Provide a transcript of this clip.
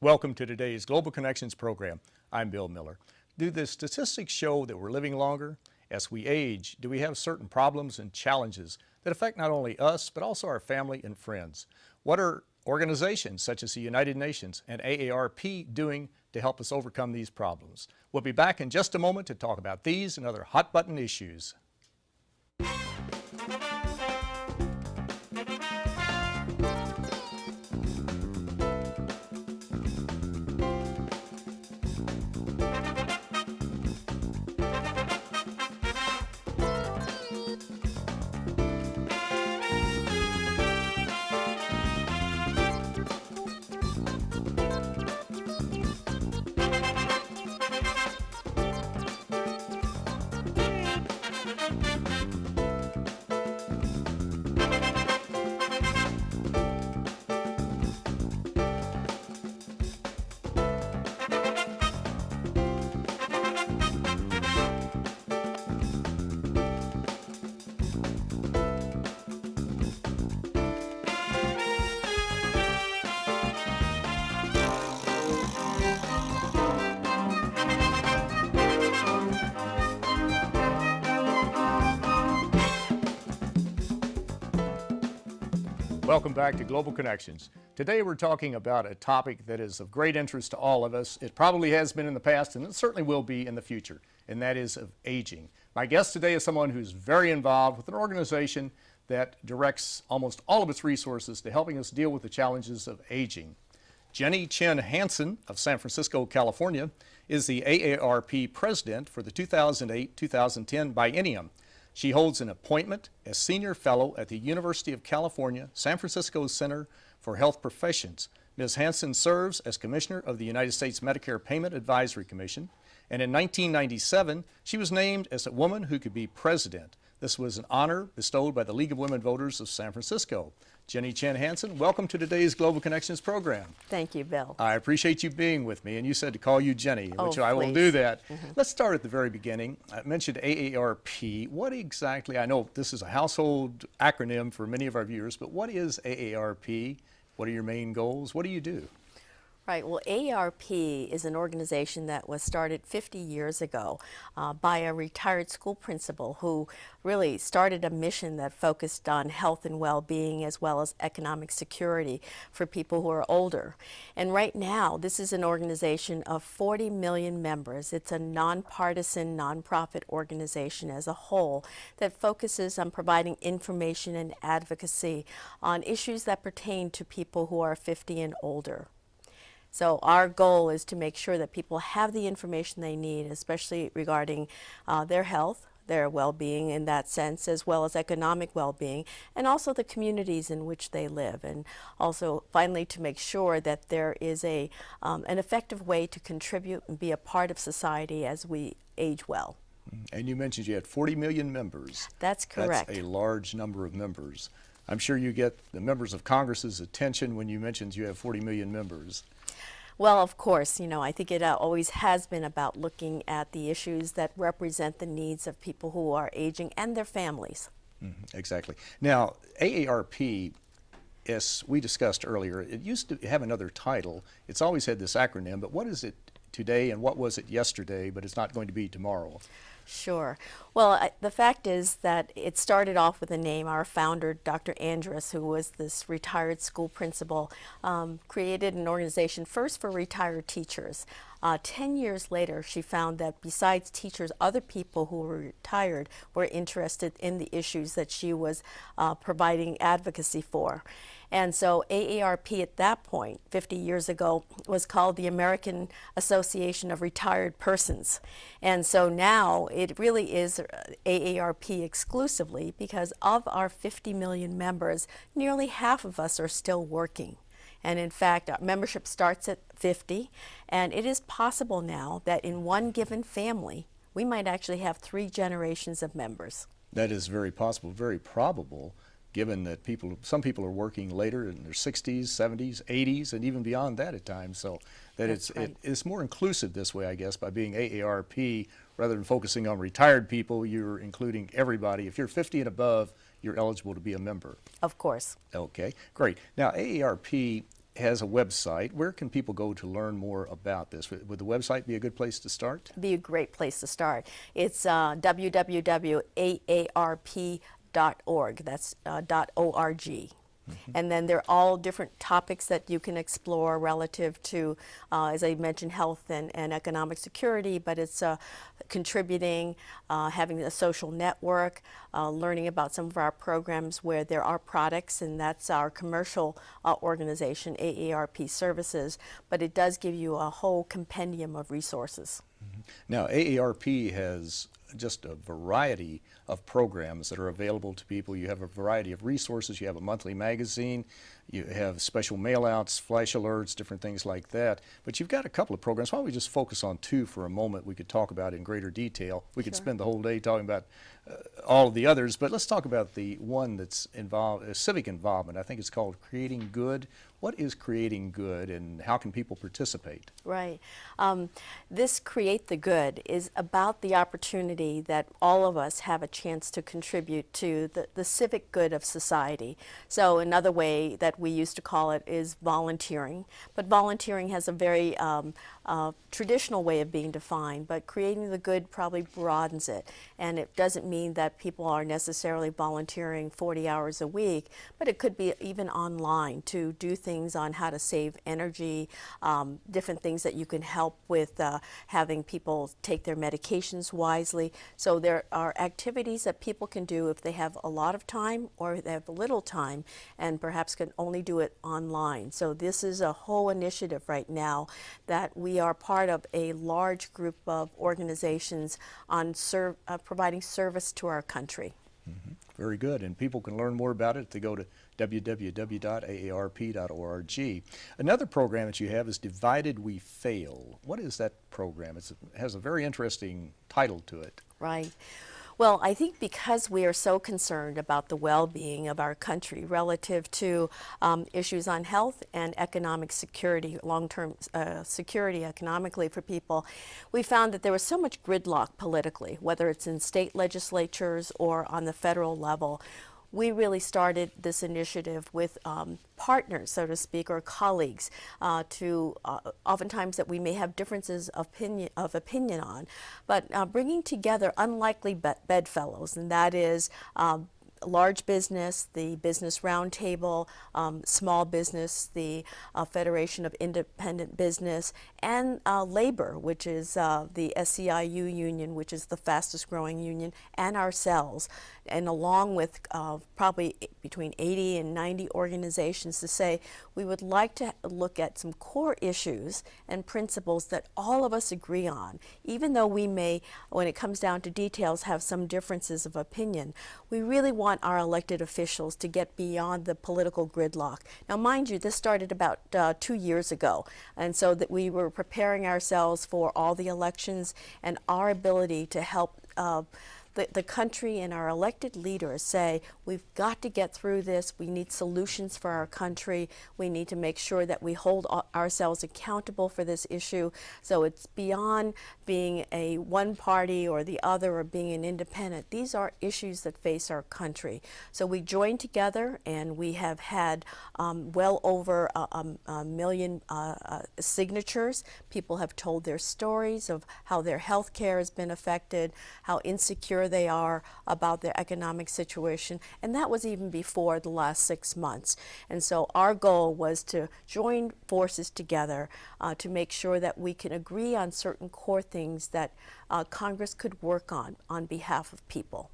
Welcome to today's Global Connections program. I'm Bill Miller. Do the statistics show that we're living longer? As we age, do we have certain problems and challenges that affect not only us, but also our family and friends? What are organizations such as the United Nations and AARP doing to help us overcome these problems? We'll be back in just a moment to talk about these and other hot-button issues. Welcome back to Global Connections. Today we're talking about a topic that is of great interest to all of us. It probably has been in the past and it certainly will be in the future, and that is of aging. My guest today is someone who's very involved with an organization that directs almost all of its resources to helping us deal with the challenges of aging. Jennie Hansen of San Francisco, California, is the AARP president for the 2008-2010 biennium. She holds an appointment as Senior Fellow at the University of California, San Francisco Center for Health Professions. Ms. Hansen serves as Commissioner of the United States Medicare Payment Advisory Commission, and in 1997, she was named as a woman who could be president. This was an honor bestowed by the League of Women Voters of San Francisco. Jennie Hansen, welcome to today's Global Connections program. Thank you, Bill. I appreciate you being with me, and you said to call you Jennie, which I will do that. Let's start at the very beginning. I mentioned AARP. What exactly, I know this is a household acronym for many of our viewers, but what is AARP? What are your main goals? What do you do? Right, well, AARP is an organization that was started 50 years ago by a retired school principal who really started a mission that focused on health and well-being as well as economic security for people who are older. And right now, this is an organization of 40 million members. It's a nonpartisan, nonprofit organization as a whole that focuses on providing information and advocacy on issues that pertain to people who are 50 and older. So our goal is to make sure that people have the information they need, especially regarding their health, their well-being in that sense, as well as economic well-being, and also the communities in which they live. And also, finally, to make sure that there is an effective way to contribute and be a part of society as we age well. And you mentioned you had 40 million members. That's correct. That's a large number of members. I'm sure you get the members of Congress's attention when you mentioned you have 40 million members. Well, of course, you know, I think it always has been about looking at the issues that represent the needs of people who are aging and their families. Exactly. Now, AARP, as we discussed earlier, it used to have another title. It's always had this acronym, but what is it today and what was it yesterday, but it's not going to be tomorrow? Sure. Well, the fact is that it started off with a name. Our founder, Dr. Andrus, who was this retired school principal, created an organization first for retired teachers. 10 years later, she found that besides teachers, other people who were retired were interested in the issues that she was providing advocacy for. And so AARP at that point, 50 years ago, was called the American Association of Retired Persons. And so now it really is AARP exclusively because of our 50 million members, nearly half of us are still working. And in fact, our membership starts at 50, and it is possible now that in one given family, we might actually have 3 generations of members. That is very possible, very probable, given that some people are working later in their 60s, 70s, 80s, and even beyond that at times. So that it's more inclusive this way, I guess, by being AARP rather than focusing on retired people. You're including everybody. If you're 50 and above, you're eligible to be a member. Of course. Okay, great. Now AARP has a website. Where can people go to learn more about this? Would the website be a good place to start? Be a great place to start. It's www.aarp.org. That's .org. And then there are all different topics that you can explore relative to, as I mentioned, health and economic security, but it's contributing, having a social network, learning about some of our programs where there are products, and that's our commercial organization, AARP Services, but it does give you a whole compendium of resources. Now, AARP has just a variety of programs that are available to people. You have a variety of resources. You have a monthly magazine. You have special mailouts, flash alerts, different things like that. But you've got a couple of programs. Why don't we just focus on two for a moment we could talk about in greater detail. We could spend the whole day talking about all of the others, but let's talk about the one that's involved, civic involvement. I think it's called Creating Good. What is Creating Good, and how can people participate? Right. This Create the Good is about the opportunity that all of us have a chance to contribute to the civic good of society. So another way that we used to call it is volunteering, but volunteering has a very traditional way of being defined, but Creating the Good probably broadens it, and it doesn't mean that people are necessarily volunteering 40 hours a week, but it could be even online to do things on how to save energy, different things that you can help with having people take their medications wisely. So there are activities that people can do if they have a lot of time or they have little time and perhaps can only do it online. So this is a whole initiative right now that we are part of a large group of organizations on providing service to our country. Mm-hmm. Very good, and people can learn more about it if they go to www.aarp.org. Another program that you have is Divided We Fail. What is that program? It has a very interesting title to it. Right. Well, I think because we are so concerned about the well-being of our country relative to issues on health and economic security, long-term security economically for people, we found that there was so much gridlock politically, whether it's in state legislatures or on the federal level. We really started this initiative with partners, so to speak, or colleagues, oftentimes that we may have differences of opinion on, but bringing together unlikely bedfellows, and that is large business, the Business Roundtable, small business, the Federation of Independent Business, and labor, which is the SEIU union, which is the fastest growing union, and ourselves, and along with probably between 80 and 90 organizations to say we would like to look at some core issues and principles that all of us agree on, even though we may, when it comes down to details, have some differences of opinion. We really want our elected officials to get beyond the political gridlock. Now, mind you, this started about 2 years ago, and so that we were preparing ourselves for all the elections and our ability to help the country and our elected leaders say, we've got to get through this, we need solutions for our country, we need to make sure that we hold ourselves accountable for this issue. So it's beyond being a one party or the other or being an independent. These are issues that face our country. So we joined together, and we have had well over a million signatures. People have told their stories of how their health care has been affected, how insecure they are about their economic situation, and that was even before the last 6 months. And so our goal was to join forces together to make sure that we can agree on certain core things that Congress could work on behalf of people.